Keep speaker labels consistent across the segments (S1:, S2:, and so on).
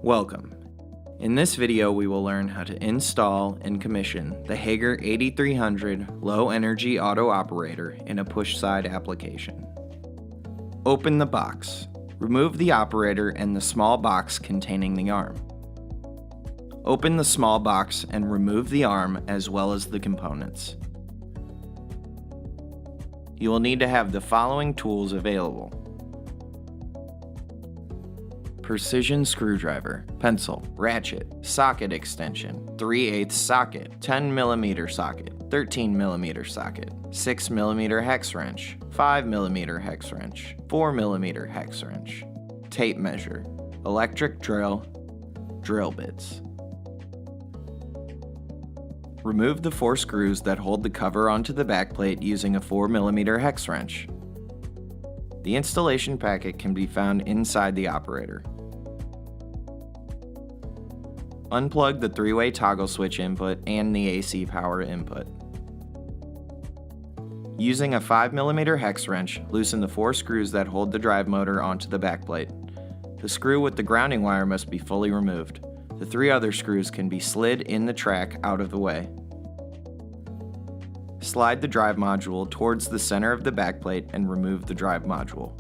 S1: Welcome. In this video, we will learn how to install and commission the Hager 8300 Low Energy Auto Operator in a push-side application. Open the box. Remove the operator and the small box containing the arm. Open the small box and remove the arm as well as the components. You will need to have the following tools available: precision screwdriver, pencil, ratchet, socket extension, 3/8 socket, 10mm socket, 13mm socket, 6mm hex wrench, 5mm hex wrench, 4mm hex wrench, tape measure, electric drill, drill bits. Remove the 4 screws that hold the cover onto the backplate using a 4mm hex wrench. The installation packet can be found inside the operator. Unplug the 3-way toggle switch input and the AC power input. Using a 5mm hex wrench, loosen the 4 screws that hold the drive motor onto the backplate. The screw with the grounding wire must be fully removed. The 3 other screws can be slid in the track out of the way. Slide the drive module towards the center of the backplate and remove the drive module.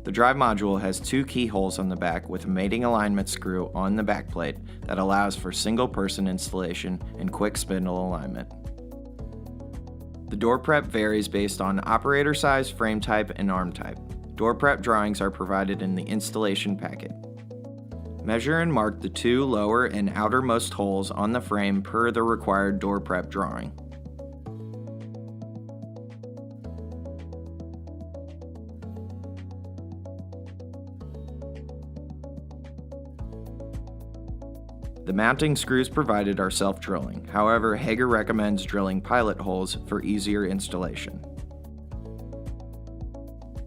S1: The drive module has 2 keyholes on the back with a mating alignment screw on the backplate that allows for single-person installation and quick spindle alignment. The door prep varies based on operator size, frame type, and arm type. Door prep drawings are provided in the installation packet. Measure and mark the 2 lower and outermost holes on the frame per the required door prep drawing. The mounting screws provided are self-drilling. However, Hager recommends drilling pilot holes for easier installation.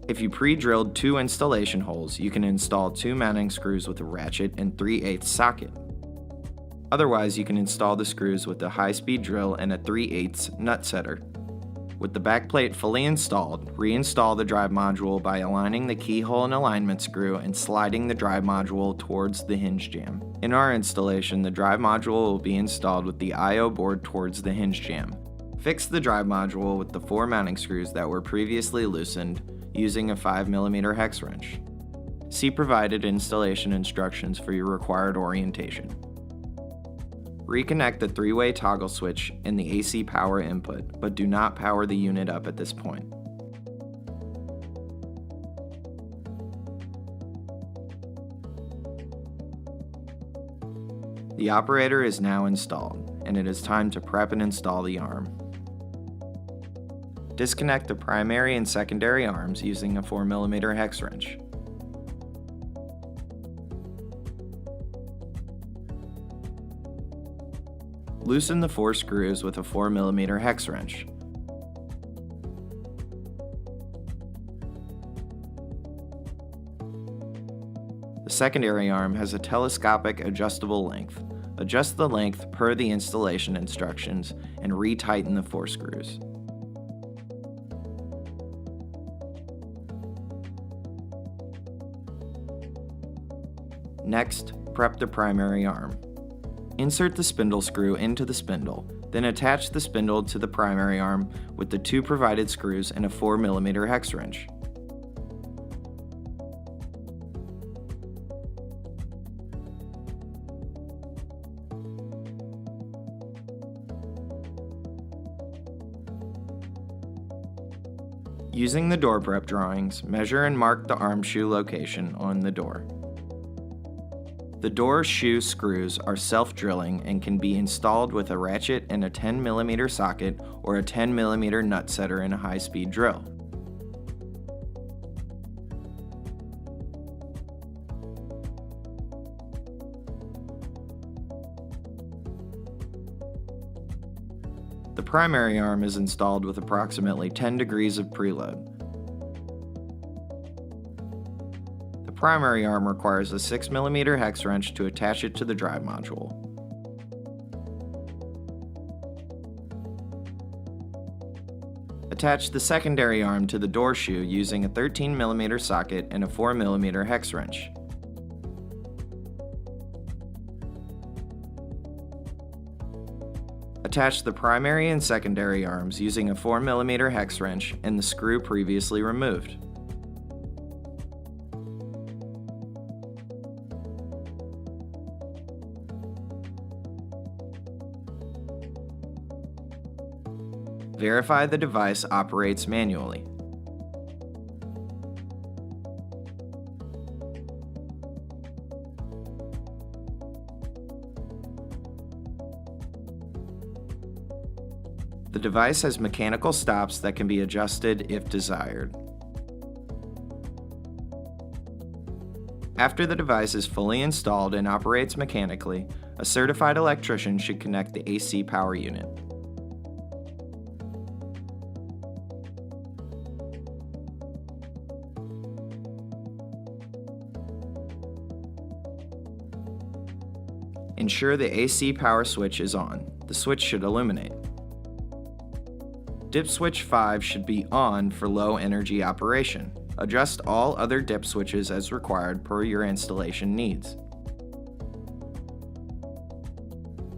S1: If you pre-drilled 2 installation holes, you can install 2 mounting screws with a ratchet and 3/8 socket. Otherwise, you can install the screws with a high-speed drill and a 3/8 nut setter. With the backplate fully installed, reinstall the drive module by aligning the keyhole and alignment screw and sliding the drive module towards the hinge jamb. In our installation, the drive module will be installed with the I/O board towards the hinge jamb. Fix the drive module with the 4 mounting screws that were previously loosened using a 5mm hex wrench. See provided installation instructions for your required orientation. Reconnect the 3-way toggle switch and the AC power input, but do not power the unit up at this point. The operator is now installed, and it is time to prep and install the arm. Disconnect the primary and secondary arms using a 4mm hex wrench. Loosen the 4 screws with a 4mm hex wrench. The secondary arm has a telescopic adjustable length. Adjust the length per the installation instructions and retighten the 4 screws. Next, prep the primary arm. Insert the spindle screw into the spindle, then attach the spindle to the primary arm with the 2 provided screws and a 4mm hex wrench. Using the door prep drawings, measure and mark the arm shoe location on the door. The door shoe screws are self-drilling and can be installed with a ratchet and a 10mm socket or a 10mm nut setter and a high-speed drill. The primary arm is installed with approximately 10 degrees of preload. The primary arm requires a 6mm hex wrench to attach it to the drive module. Attach the secondary arm to the door shoe using a 13mm socket and a 4mm hex wrench. Attach the primary and secondary arms using a 4mm hex wrench and the screw previously removed. Verify the device operates manually. The device has mechanical stops that can be adjusted if desired. After the device is fully installed and operates mechanically, a certified electrician should connect the AC power unit. Ensure the AC power switch is on. The switch should illuminate. Dip switch 5 should be on for low energy operation. Adjust all other dip switches as required per your installation needs.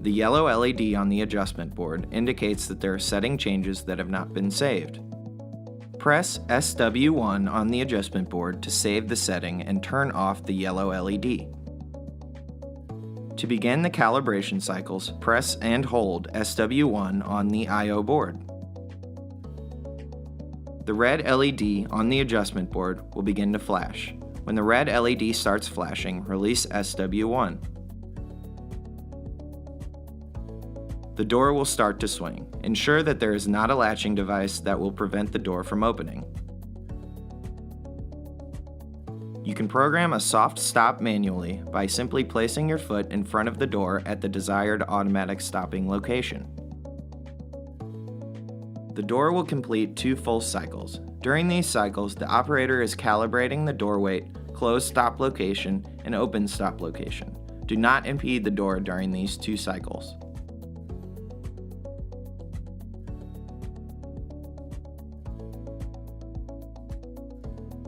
S1: The yellow LED on the adjustment board indicates that there are setting changes that have not been saved. Press SW1 on the adjustment board to save the setting and turn off the yellow LED. To begin the calibration cycles, press and hold SW1 on the I/O board. The red LED on the adjustment board will begin to flash. When the red LED starts flashing, release SW1. The door will start to swing. Ensure that there is not a latching device that will prevent the door from opening. You can program a soft stop manually by simply placing your foot in front of the door at the desired automatic stopping location. The door will complete 2 full cycles. During these cycles, the operator is calibrating the door weight, closed stop location, and open stop location. Do not impede the door during these 2 cycles.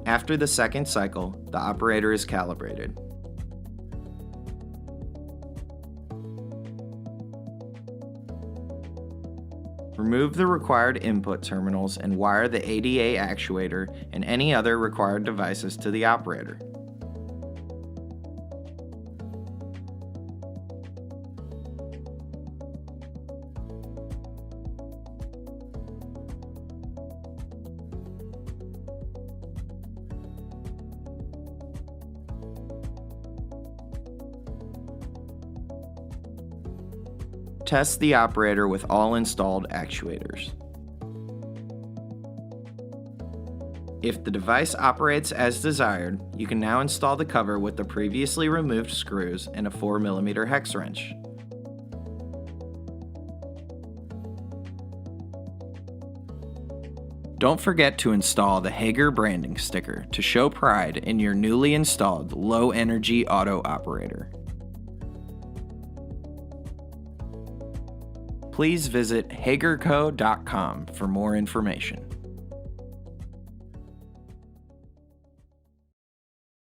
S1: After the second cycle, the operator is calibrated. Remove the required input terminals and wire the ADA actuator and any other required devices to the operator. Test the operator with all installed actuators. If the device operates as desired, you can now install the cover with the previously removed screws and a 4mm hex wrench. Don't forget to install the Hager branding sticker to show pride in your newly installed low-energy auto operator. Please visit hagerco.com for more information.